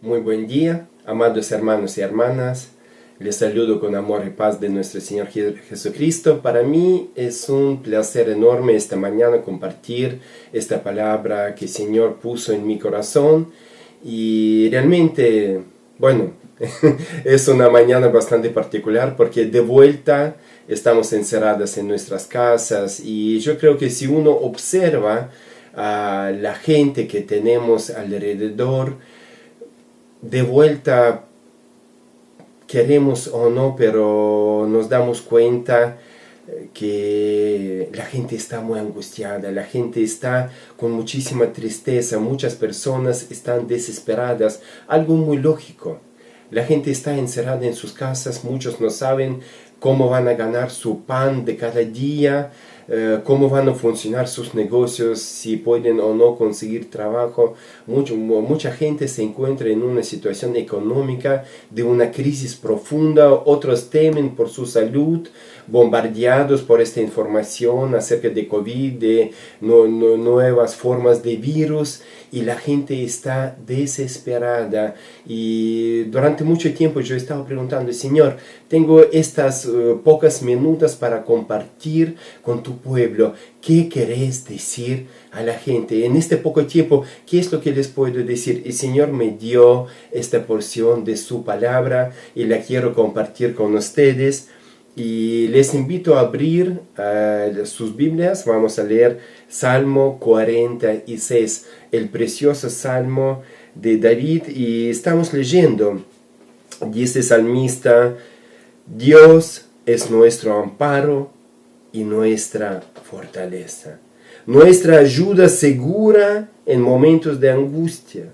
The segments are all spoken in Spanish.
Muy buen día, amados hermanos y hermanas. Les saludo con amor y paz de nuestro Señor Jesucristo. Para mí es un placer enorme esta mañana compartir esta palabra que el Señor puso en mi corazón. Y realmente, bueno, es una mañana bastante particular porque de vuelta estamos encerradas en nuestras casas. Y yo creo que si uno observa a la gente que tenemos alrededor, de vuelta, queremos o no, pero nos damos cuenta que la gente está muy angustiada, la gente está con muchísima tristeza, muchas personas están desesperadas, algo muy lógico. La gente está encerrada en sus casas, muchos no saben cómo van a ganar su pan de cada día, cómo van a funcionar sus negocios, si pueden o no conseguir trabajo. Mucha gente se encuentra en una situación económica de una crisis profunda, otros temen por su salud, bombardeados por esta información acerca de COVID, de nuevas formas de virus, y la gente está desesperada. Y durante mucho tiempo yo estaba preguntando: Señor, tengo estas pocas minutos para compartir con tu pueblo. ¿Qué querés decir a la gente? En este poco tiempo, ¿qué es lo que les puedo decir? El Señor me dio esta porción de su palabra y la quiero compartir con ustedes. Y les invito a abrir sus Biblias. Vamos a leer Salmo 46, el precioso Salmo de David. Y estamos leyendo, dice el salmista: Dios es nuestro amparo y nuestra fortaleza, nuestra ayuda segura en momentos de angustia.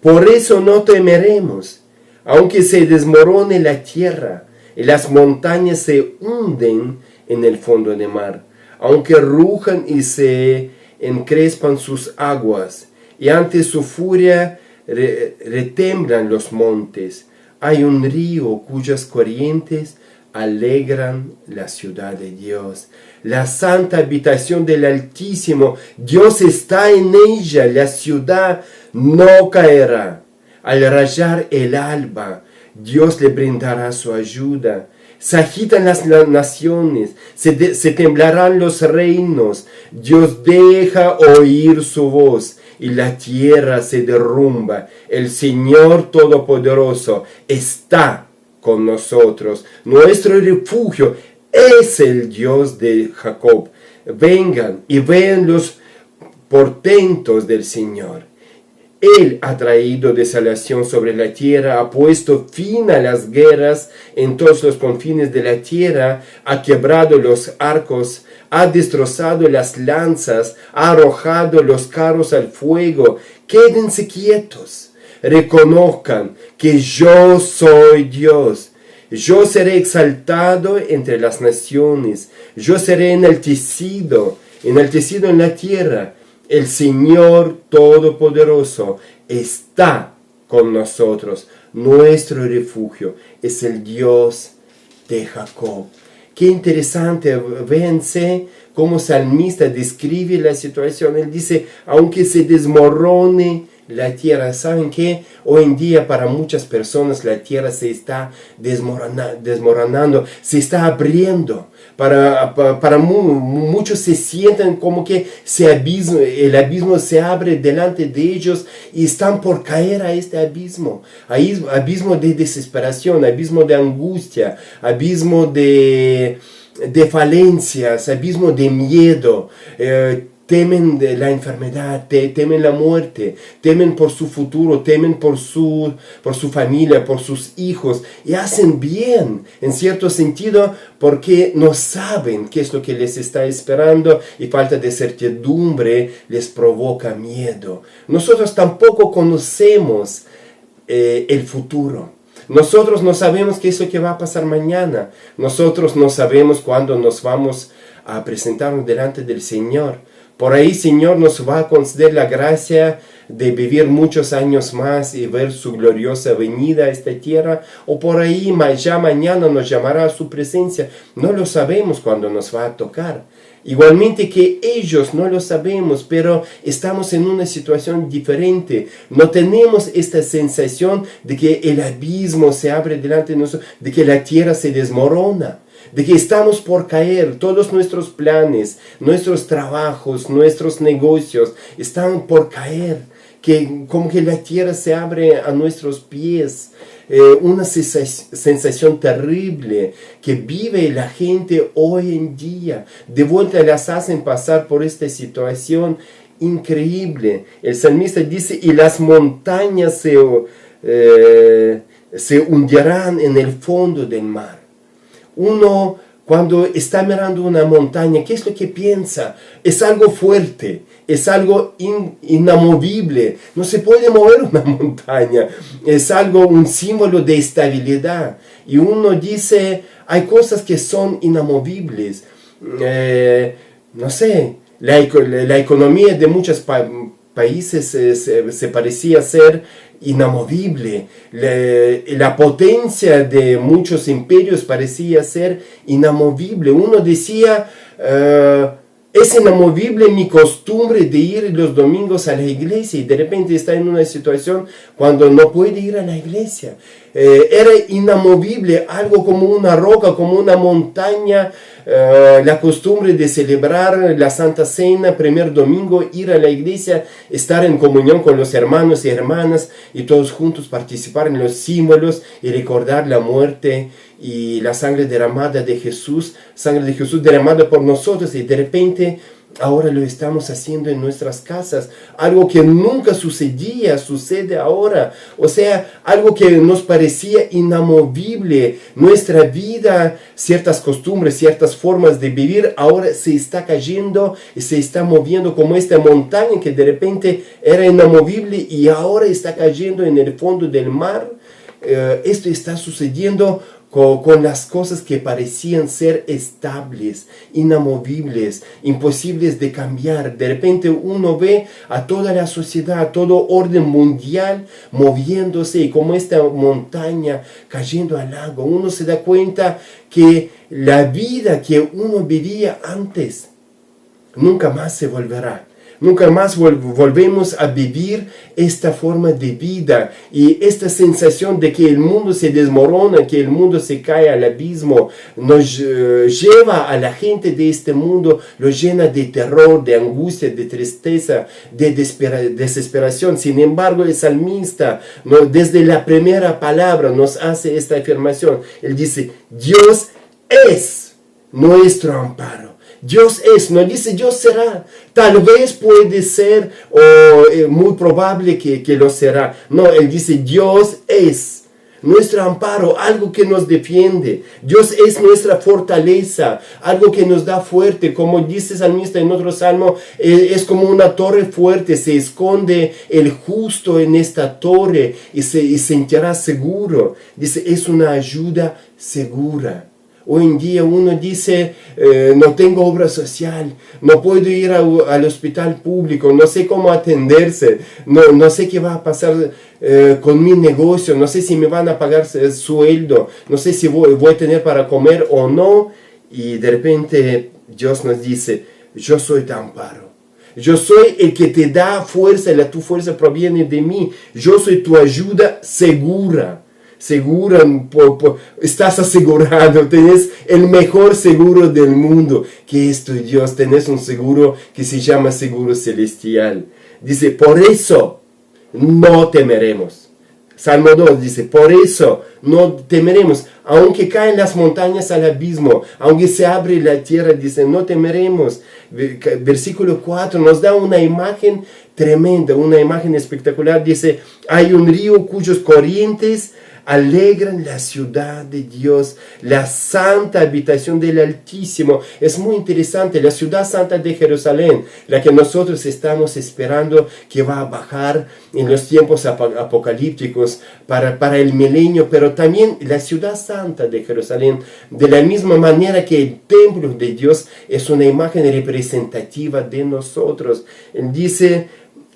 Por eso no temeremos, aunque se desmorone la tierra y las montañas se hunden en el fondo del mar, aunque rujan y se encrespan sus aguas, y ante su furia retemblan los montes. Hay un río cuyas corrientes alegran la ciudad de Dios, la santa habitación del Altísimo. Dios está en ella, la ciudad no caerá. Al rayar el alba, Dios le brindará su ayuda. Se agitan las naciones, se temblarán los reinos. Dios deja oír su voz y la tierra se derrumba. El Señor Todopoderoso está con nosotros. Nuestro refugio es el Dios de Jacob. Vengan y vean los portentos del Señor. Él ha traído desolación sobre la tierra, ha puesto fin a las guerras en todos los confines de la tierra, ha quebrado los arcos, ha destrozado las lanzas, ha arrojado los carros al fuego. Quédense quietos, reconozcan que yo soy Dios. Yo seré exaltado entre las naciones, yo seré enaltecido en la tierra. El Señor Todopoderoso está con nosotros. Nuestro refugio es el Dios de Jacob. Qué interesante, véanse cómo el salmista describe la situación. Él dice: aunque se desmorone la tierra. ¿Saben qué? Hoy en día para muchas personas la tierra se está desmoronando, se está abriendo. Para muchos se sienten como que el abismo se abre delante de ellos y están por caer a este abismo. Abismo de desesperación, abismo de angustia, abismo de falencias, abismo de miedo. Temen de la enfermedad, temen la muerte, temen por su futuro, temen por su familia, por sus hijos, y hacen bien, en cierto sentido, porque no saben qué es lo que les está esperando, y falta de certidumbre les provoca miedo. Nosotros tampoco conocemos el futuro. Nosotros no sabemos qué es lo que va a pasar mañana. Nosotros no sabemos cuándo nos vamos a presentar delante del Señor. Por ahí, Señor nos va a conceder la gracia de vivir muchos años más y ver su gloriosa venida a esta tierra. O por ahí, ya mañana nos llamará a su presencia. No lo sabemos cuándo nos va a tocar. Igualmente que ellos no lo sabemos, pero estamos en una situación diferente. No tenemos esta sensación de que el abismo se abre delante de nosotros, de que la tierra se desmorona, de que estamos por caer. Todos nuestros planes, nuestros trabajos, nuestros negocios están por caer. Que como que la tierra se abre a nuestros pies. Una sensación terrible que vive la gente hoy en día. De vuelta las hacen pasar por esta situación increíble. El salmista dice, y las montañas se hundirán en el fondo del mar. Uno, cuando está mirando una montaña, ¿qué es lo que piensa? Es algo fuerte, es algo inamovible. No se puede mover una montaña. Es algo, un símbolo de estabilidad. Y uno dice, hay cosas que son inamovibles. No sé, la economía de muchos países se parecía ser inamovible. La potencia de muchos imperios parecía ser inamovible. Uno decía, es inamovible mi costumbre de ir los domingos a la iglesia, y de repente está en una situación cuando no puede ir a la iglesia. Era inamovible, algo como una roca, como una montaña, la costumbre de celebrar la Santa Cena, primer domingo, ir a la iglesia, estar en comunión con los hermanos y hermanas y todos juntos participar en los símbolos y recordar la muerte y la sangre derramada de Jesús, sangre de Jesús derramada por nosotros, y de repente ahora lo estamos haciendo en nuestras casas. Algo que nunca sucedía, sucede ahora. O sea, algo que nos parecía inamovible. Nuestra vida, ciertas costumbres, ciertas formas de vivir, ahora se está cayendo y se está moviendo como esta montaña que de repente era inamovible y ahora está cayendo en el fondo del mar. Esto está sucediendo con las cosas que parecían ser estables, inamovibles, imposibles de cambiar. De repente uno ve a toda la sociedad, todo orden mundial moviéndose y como esta montaña cayendo al lago. Uno se da cuenta que la vida que uno vivía antes nunca más se volverá. Nunca más volvemos a vivir esta forma de vida, y esta sensación de que el mundo se desmorona, que el mundo se cae al abismo, nos lleva a la gente de este mundo, lo llena de terror, de angustia, de tristeza, de desesperación. Sin embargo, el salmista, desde la primera palabra, nos hace esta afirmación. Él dice, Dios es nuestro amparo. Dios es, no dice Dios será, tal vez puede ser o muy probable que lo será. No, él dice Dios es nuestro amparo, algo que nos defiende. Dios es nuestra fortaleza, algo que nos da fuerte. Como dice el salmista en otro salmo, es como una torre fuerte, se esconde el justo en esta torre y se sentirá seguro. Dice, es una ayuda segura. Hoy en día uno dice, no tengo obra social, no puedo ir al hospital público, no sé cómo atenderse, no sé qué va a pasar con mi negocio, no sé si me van a pagar sueldo, no sé si voy a tener para comer o no. Y de repente Dios nos dice, yo soy tu amparo. Yo soy el que te da fuerza, tu fuerza proviene de mí. Yo soy tu ayuda segura. Segura, estás asegurado, tenés el mejor seguro del mundo, que es tu Dios. Tenés un seguro que se llama seguro celestial. Dice, por eso no temeremos. Salmo 2 dice, por eso no temeremos, aunque caen las montañas al abismo, aunque se abre la tierra, dice, no temeremos. Versículo 4 nos da una imagen tremenda, una imagen espectacular. Dice, hay un río cuyos corrientes alegran la ciudad de Dios, la santa habitación del Altísimo. Es muy interesante, la ciudad santa de Jerusalén, la que nosotros estamos esperando que va a bajar en los tiempos apocalípticos para el milenio, pero también la ciudad santa de Jerusalén, de la misma manera que el templo de Dios es una imagen representativa de nosotros. Él dice,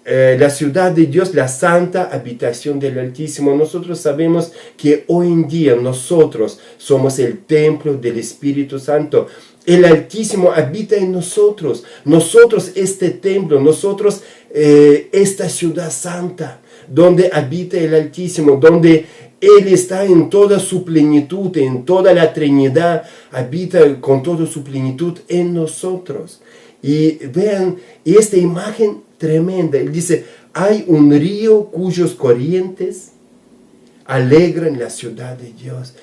la ciudad de Dios, la santa habitación del Altísimo. Nosotros sabemos que hoy en día nosotros somos el templo del Espíritu Santo. El Altísimo habita en nosotros. Nosotros este templo, nosotros esta ciudad santa, donde habita el Altísimo, donde Él está en toda su plenitud, en toda la Trinidad, habita con toda su plenitud en nosotros. Y vean, y esta imagen tremenda, Él dice, hay un río cuyos corrientes alegran la ciudad de Dios.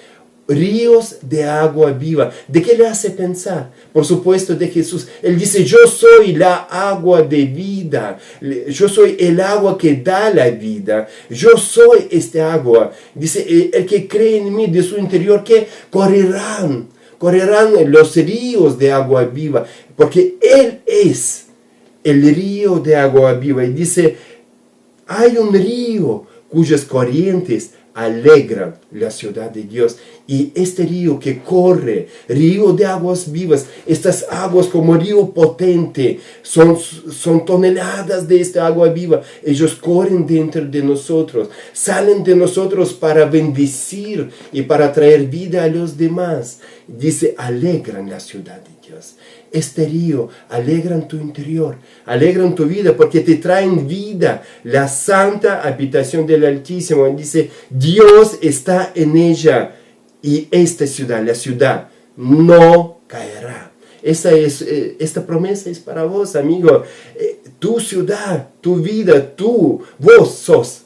Ríos de agua viva. ¿De qué le hace pensar? Por supuesto de Jesús. Él dice, yo soy la agua de vida. Yo soy el agua que da la vida. Yo soy este agua. Dice, el que cree en mí, de su interior, que correrán los ríos de agua viva. Porque Él es el río de agua viva. Y dice, hay un río cuyas corrientes alegran la ciudad de Dios. Y este río que corre, río de aguas vivas, estas aguas como río potente, son toneladas de esta agua viva. Ellos corren dentro de nosotros, salen de nosotros para bendecir y para traer vida a los demás. Dice, alegran la ciudad de Dios. Este río alegran tu interior, alegran tu vida porque te traen vida, la santa habitación del Altísimo. Dice, Dios está en ella y esta ciudad, la ciudad, no caerá. Esta promesa es para vos, amigo. Tu ciudad, tu vida, vos sos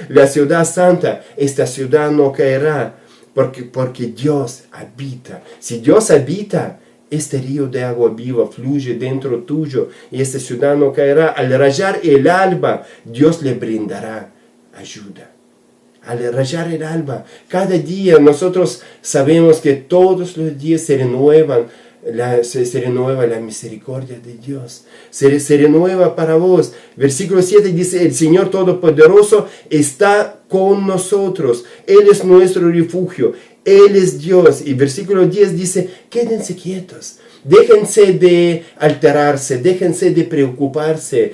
la ciudad santa. Esta ciudad no caerá porque Dios habita. Si Dios habita, este río de agua viva fluye dentro tuyo y esta ciudad no caerá. Al rayar el alba, Dios le brindará ayuda. Al rayar el alba, cada día nosotros sabemos que todos los días se renueva la misericordia de Dios. Se renueva para vos. Versículo 7 dice, el Señor Todopoderoso está con nosotros. Él es nuestro refugio. Él es Dios. Y versículo 10 dice, quédense quietos. Déjense de alterarse, déjense de preocuparse,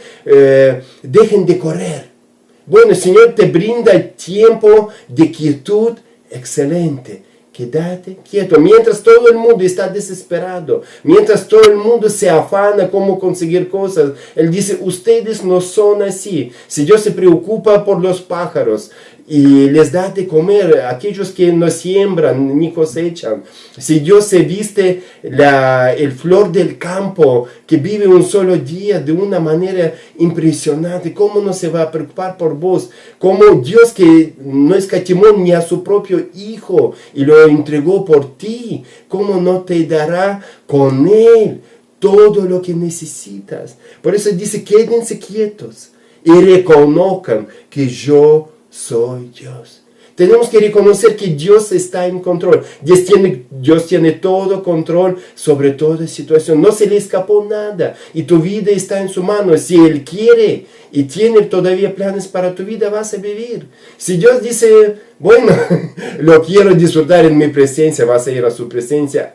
dejen de correr. Bueno, el Señor te brinda tiempo de quietud excelente. Quédate quieto. Mientras todo el mundo está desesperado, mientras todo el mundo se afana cómo conseguir cosas, Él dice, ustedes no son así. Si Dios se preocupa por los pájaros y les da de comer a aquellos que no siembran ni cosechan, si Dios se viste el flor del campo que vive un solo día de una manera impresionante, ¿cómo no se va a preocupar por vos? Como Dios que no escatimó ni a su propio Hijo y lo entregó por ti, ¿cómo no te dará con Él todo lo que necesitas? Por eso dice, quédense quietos y reconozcan que yo soy Dios. Tenemos que reconocer que Dios está en control. Dios tiene todo control sobre toda situación. No se le escapó nada. Y tu vida está en su mano. Si Él quiere y tiene todavía planes para tu vida, vas a vivir. Si Dios dice, bueno, lo quiero disfrutar en mi presencia, vas a ir a su presencia,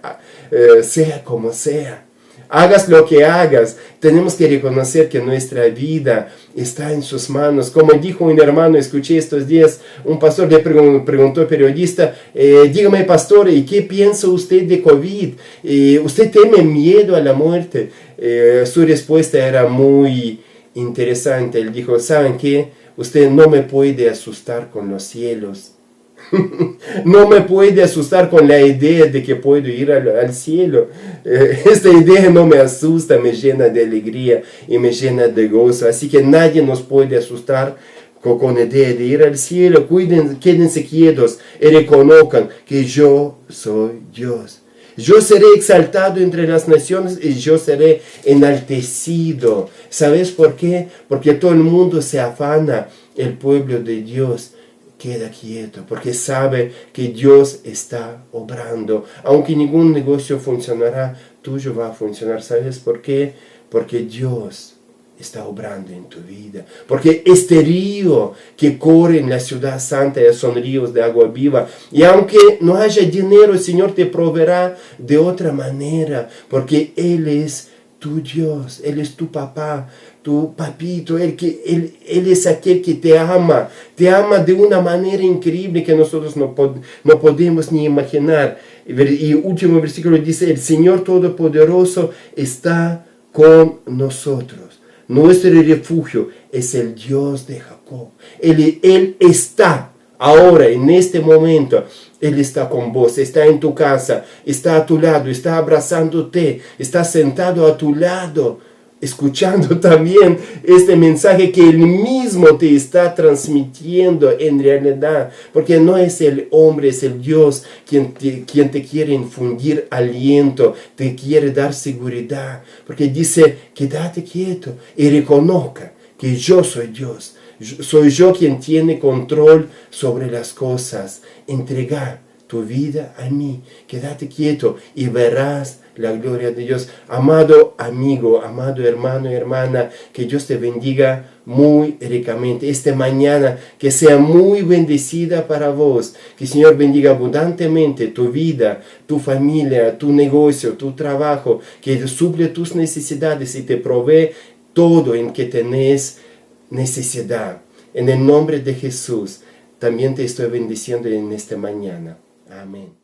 sea como sea. Hagas lo que hagas, tenemos que reconocer que nuestra vida está en sus manos. Como dijo un hermano, escuché estos días, un pastor le preguntó al periodista, dígame pastor, ¿y qué piensa usted de COVID? ¿Usted teme miedo a la muerte? Su respuesta era muy interesante. Él dijo, ¿saben qué? Usted no me puede asustar con los cielos. No me puede asustar con la idea de que puedo ir al cielo. Esta idea no me asusta, me llena de alegría y me llena de gozo. Así que nadie nos puede asustar con la idea de ir al cielo. Quédense quietos y reconozcan que yo soy Dios. Yo seré exaltado entre las naciones y yo seré enaltecido. ¿Sabes por qué? Porque todo el mundo se afana. El pueblo de Dios queda quieto porque sabe que Dios está obrando. Aunque ningún negocio funcionará, tuyo va a funcionar. ¿Sabes por qué? Porque Dios está obrando en tu vida. Porque este río que corre en la ciudad santa son ríos de agua viva. Y aunque no haya dinero, el Señor te proveerá de otra manera. Porque Él es tu Dios, Él es tu papá. tu papito, Él es aquel que te ama de una manera increíble que nosotros no podemos ni imaginar. Y último versículo dice, el Señor Todopoderoso está con nosotros. Nuestro refugio es el Dios de Jacob. Él está ahora, en este momento. Él está con vos, está en tu casa, está a tu lado, está abrazándote, está sentado a tu lado, escuchando también este mensaje que Él mismo te está transmitiendo en realidad. Porque no es el hombre, es el Dios quien te quiere infundir aliento, te quiere dar seguridad. Porque dice, quédate quieto y reconozca que yo soy Dios. Soy yo quien tiene control sobre las cosas. Entrega tu vida a mí. Quédate quieto y verás la gloria de Dios. Amado amigo, amado hermano y hermana, que Dios te bendiga muy ricamente. Esta mañana que sea muy bendecida para vos. Que el Señor bendiga abundantemente tu vida, tu familia, tu negocio, tu trabajo. Que suple tus necesidades y te provee todo en que tenés necesidad. En el nombre de Jesús, también te estoy bendiciendo en esta mañana. Amén.